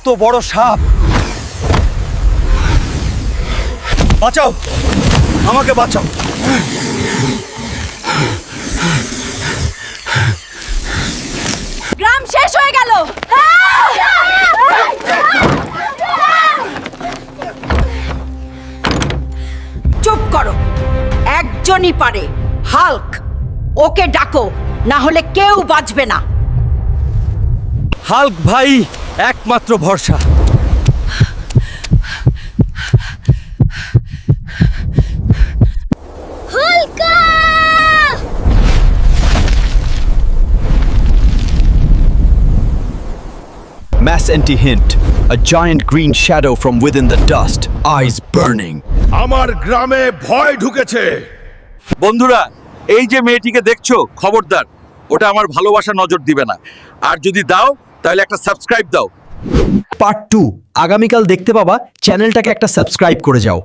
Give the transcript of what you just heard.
কত বড় সাপ! বাঁচাও, আমাকে বাঁচাও। গ্রাম শেষ হয়ে গেল। চুপ করো, একজনই পারে, হাল্ক। ওকে ডাকো, না হলে কেউ বাঁচবে না। হাল্ক ভাই একমাত্র ভরসা। Mass anti-hint, a giant green shadow from within the dust, eyes burning. আমার গ্রামে ভয় ঢুকেছে। বন্ধুরা, এই যে মেয়েটিকে দেখছো, খবরদার, ওটা আমার ভালোবাসা নজর দিবে না। আর যদি দাও তাহলে একটা সাবস্ক্রাইব দাও। পার্ট 2 আগামীকাল দেখতে পাবা। চ্যানেলটাকে একটা সাবস্ক্রাইব করে যাও।